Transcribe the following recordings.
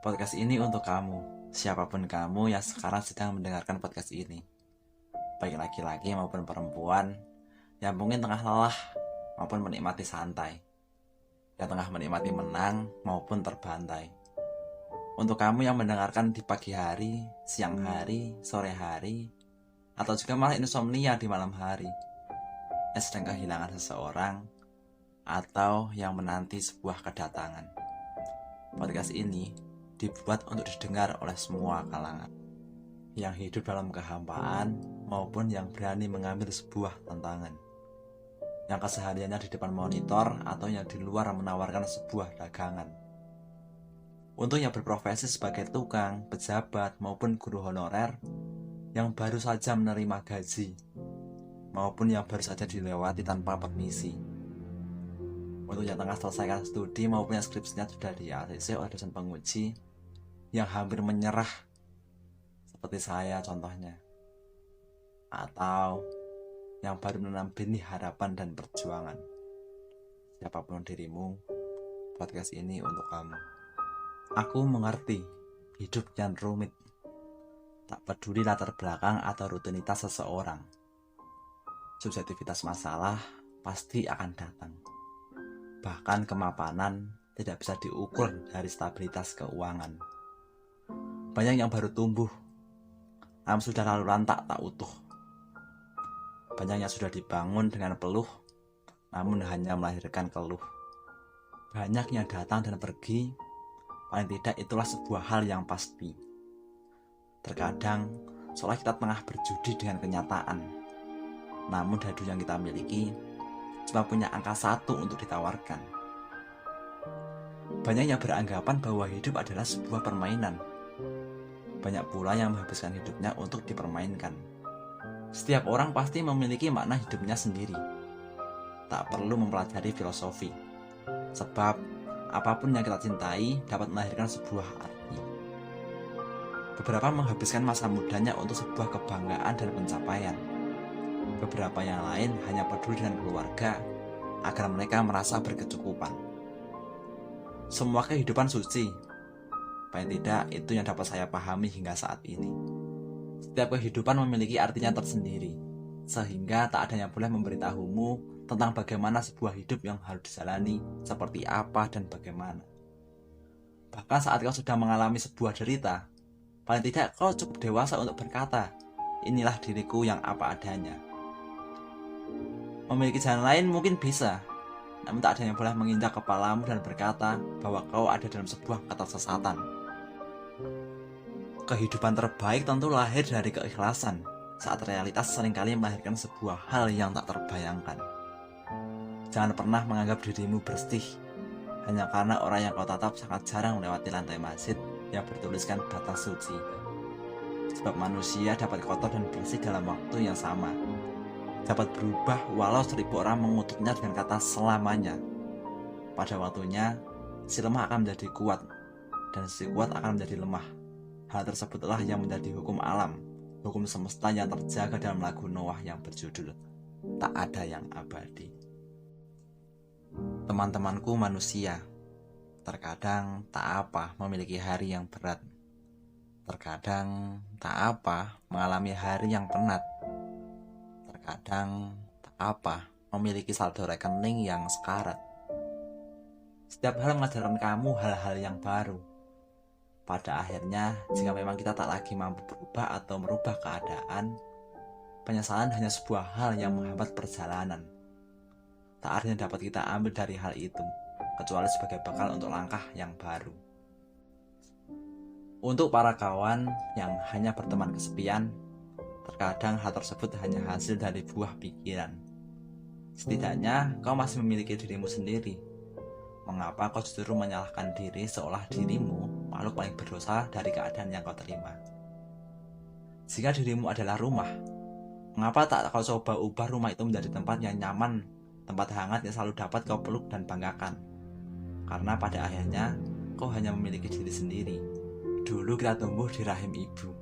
Podcast ini untuk kamu, siapapun kamu yang sekarang sedang mendengarkan podcast ini. Baik laki-laki maupun perempuan yang mungkin tengah lelah maupun menikmati santai, yang tengah menikmati menang maupun terbantai. Untuk kamu yang mendengarkan di pagi hari, siang hari, sore hari, atau juga malah insomnia di malam hari, yang sedang kehilangan seseorang, atau yang menanti sebuah kedatangan. Podcast ini dibuat untuk didengar oleh semua kalangan, yang hidup dalam kehampaan maupun yang berani mengambil sebuah tantangan, yang kesehariannya di depan monitor atau yang di luar menawarkan sebuah dagangan. Untuk yang berprofesi sebagai tukang, pejabat maupun guru honorer yang baru saja menerima gaji maupun yang baru saja dilewati tanpa permisi. Untuk yang tengah selesaikan studi maupun yang skripsinya sudah di-ACC oleh dosen penguji yang hampir menyerah seperti saya contohnya, atau yang baru menanam benih harapan dan perjuangan. Siapapun dirimu, podcast ini untuk kamu. Aku mengerti hidup yang rumit, tak peduli latar belakang atau rutinitas seseorang. Subjektivitas masalah pasti akan datang. Bahkan kemapanan tidak bisa diukur dari stabilitas keuangan. Banyak yang baru tumbuh, namun sudah lalu lantak tak utuh. Banyak yang sudah dibangun dengan peluh, namun hanya melahirkan keluh. Banyak yang datang dan pergi, paling tidak itulah sebuah hal yang pasti. Terkadang, seolah kita tengah berjudi dengan kenyataan. Namun dadu yang kita miliki cuma punya angka 1 untuk ditawarkan. Banyak yang beranggapan bahwa hidup adalah sebuah permainan. Banyak pula yang menghabiskan hidupnya untuk dipermainkan. Setiap orang pasti memiliki makna hidupnya sendiri. Tak perlu mempelajari filosofi, sebab apapun yang kita cintai dapat melahirkan sebuah arti. Beberapa menghabiskan masa mudanya untuk sebuah kebanggaan dan pencapaian. Beberapa yang lain hanya peduli dengan keluarga agar mereka merasa berkecukupan. Semua kehidupan suci. Paling tidak itu yang dapat saya pahami hingga saat ini. Setiap kehidupan memiliki artinya tersendiri, sehingga tak ada yang boleh memberitahumu tentang bagaimana sebuah hidup yang harus dijalani, seperti apa dan bagaimana. Bahkan saat kau sudah mengalami sebuah derita, paling tidak kau cukup dewasa untuk berkata, inilah diriku yang apa adanya. Memiliki jalan lain mungkin bisa, namun tak ada yang boleh menginjak kepalamu dan berkata bahwa kau ada dalam sebuah ketersesatan. Kehidupan terbaik tentu lahir dari keikhlasan, saat realitas seringkali melahirkan sebuah hal yang tak terbayangkan. Jangan pernah menganggap dirimu bersih hanya karena orang yang kau tatap sangat jarang melewati lantai masjid yang bertuliskan batas suci. Sebab manusia dapat kotor dan bersih dalam waktu yang sama, dapat berubah walau 1000 orang mengutuknya dengan kata selamanya. Pada waktunya, si lemah akan menjadi kuat, dan si kuat akan menjadi lemah. Hal tersebutlah yang menjadi hukum alam, hukum semesta yang terjaga dalam lagu Noah yang berjudul Tak Ada Yang Abadi. Teman-temanku manusia, terkadang tak apa memiliki hari yang berat. Terkadang tak apa mengalami hari yang penat. Terkadang tak apa memiliki saldo rekening yang sekarat. Setiap hal mengajarkan kamu hal-hal yang baru. Pada akhirnya, jika memang kita tak lagi mampu berubah atau merubah keadaan, penyesalan hanya sebuah hal yang menghambat perjalanan. Tak ada yang dapat kita ambil dari hal itu, kecuali sebagai bekal untuk langkah yang baru. Untuk para kawan yang hanya berteman kesepian, terkadang hal tersebut hanya hasil dari buah pikiran. Setidaknya, kau masih memiliki dirimu sendiri. Mengapa kau justru menyalahkan diri seolah dirimu makhluk paling berdosa dari keadaan yang kau terima? Jika dirimu adalah rumah, mengapa tak kau coba ubah rumah itu menjadi tempat yang nyaman, tempat hangat yang selalu dapat kau peluk dan banggakan? Karena pada akhirnya, kau hanya memiliki diri sendiri. Dulu kita tumbuh di rahim ibu,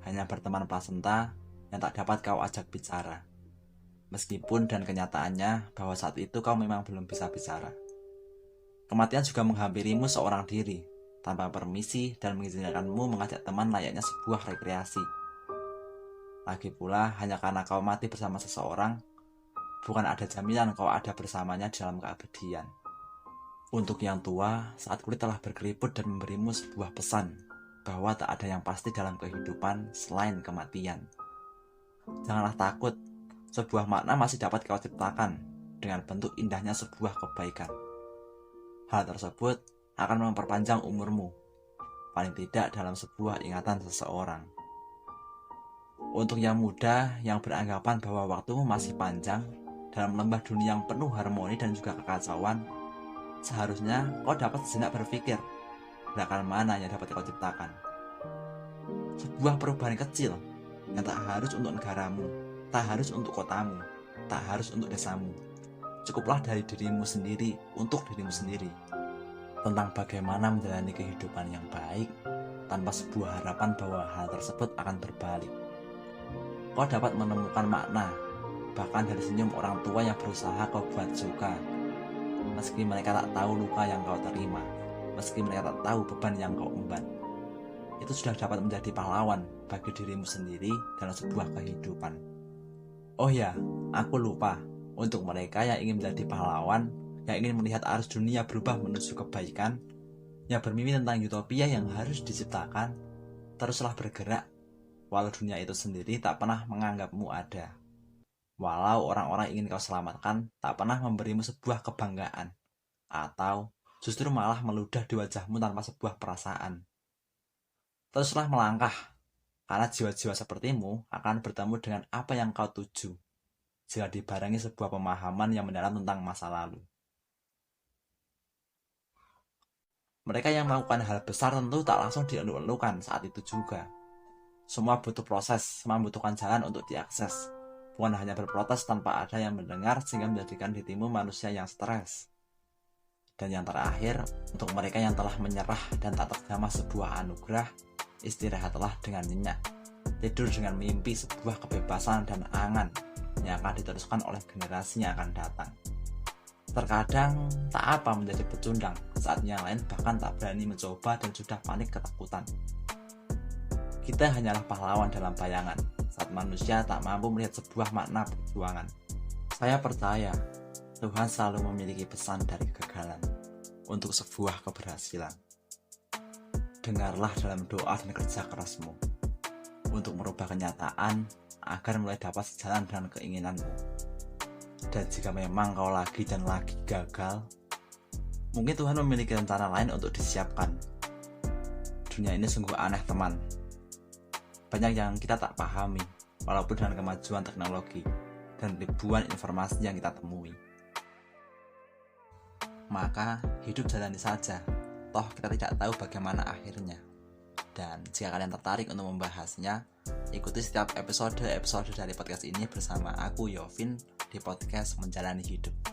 hanya berteman placenta yang tak dapat kau ajak bicara. Meskipun dan kenyataannya bahwa saat itu kau memang belum bisa bicara. Kematian juga menghampirimu seorang diri, tanpa permisi dan mengizinkanmu mengajak teman layaknya sebuah rekreasi. Lagi pula, hanya karena kau mati bersama seseorang, bukan ada jaminan kau ada bersamanya dalam keabadian. Untuk yang tua, saat kulit telah berkeriput dan memberimu sebuah pesan bahwa tak ada yang pasti dalam kehidupan selain kematian. Janganlah takut, sebuah makna masih dapat kau ciptakan dengan bentuk indahnya sebuah kebaikan. Hal tersebut akan memperpanjang umurmu, paling tidak dalam sebuah ingatan seseorang. Untuk yang muda yang beranggapan bahwa waktumu masih panjang dalam lembah dunia yang penuh harmoni dan juga kekacauan, seharusnya kau dapat sejenak berpikir gerakan mana yang dapat kau ciptakan. Sebuah perubahan kecil yang tak harus untuk negaramu, tak harus untuk kotamu, tak harus untuk desamu. Cukuplah dari dirimu sendiri untuk dirimu sendiri. Tentang bagaimana menjalani kehidupan yang baik tanpa sebuah harapan bahwa hal tersebut akan berbalik. Kau dapat menemukan makna bahkan dari senyum orang tua yang berusaha kau buat suka. Meski mereka tak tahu luka yang kau terima, meski mereka tak tahu beban yang kau emban, itu sudah dapat menjadi pahlawan bagi dirimu sendiri dalam sebuah kehidupan. Oh ya, aku lupa. Untuk mereka yang ingin menjadi pahlawan, yang ingin melihat arus dunia berubah menuju kebaikan, yang bermimpi tentang utopia yang harus diciptakan, teruslah bergerak, walau dunia itu sendiri tak pernah menganggapmu ada. Walau orang-orang ingin kau selamatkan tak pernah memberimu sebuah kebanggaan, atau justru malah meludah di wajahmu tanpa sebuah perasaan. Teruslah melangkah, karena jiwa-jiwa sepertimu akan bertemu dengan apa yang kau tuju, jika dibarengi sebuah pemahaman yang mendalam tentang masa lalu. Mereka yang melakukan hal besar tentu tak langsung dieluk-elukan saat itu juga. Semua butuh proses, semua membutuhkan jalan untuk diakses. Bukan hanya berprotes tanpa ada yang mendengar sehingga menjadikan dirimu manusia yang stres. Dan yang terakhir, untuk mereka yang telah menyerah dan tak terjamah sebuah anugerah, istirahatlah dengan nyenyak. Tidur dengan mimpi sebuah kebebasan dan angan yang akan diteruskan oleh generasi yang akan datang. Terkadang tak apa menjadi pecundang saat yang lain bahkan tak berani mencoba dan sudah panik ketakutan. Kita hanyalah pahlawan dalam bayangan saat manusia tak mampu melihat sebuah makna perjuangan. Saya percaya Tuhan selalu memiliki pesan dari kegagalan untuk sebuah keberhasilan. Dengarlah dalam doa dan kerja kerasmu untuk merubah kenyataan agar mulai dapat sejalan dengan keinginanmu. Dan jika memang kau lagi dan lagi gagal, mungkin Tuhan memiliki rencana lain untuk disiapkan. Dunia ini sungguh aneh, teman. Banyak yang kita tak pahami, walaupun dengan kemajuan teknologi dan ribuan informasi yang kita temui. Maka hidup jalani saja, toh kita tidak tahu bagaimana akhirnya. Dan jika kalian tertarik untuk membahasnya, ikuti setiap episode dari podcast ini bersama aku, Yovin, di podcast Menjalani Hidup.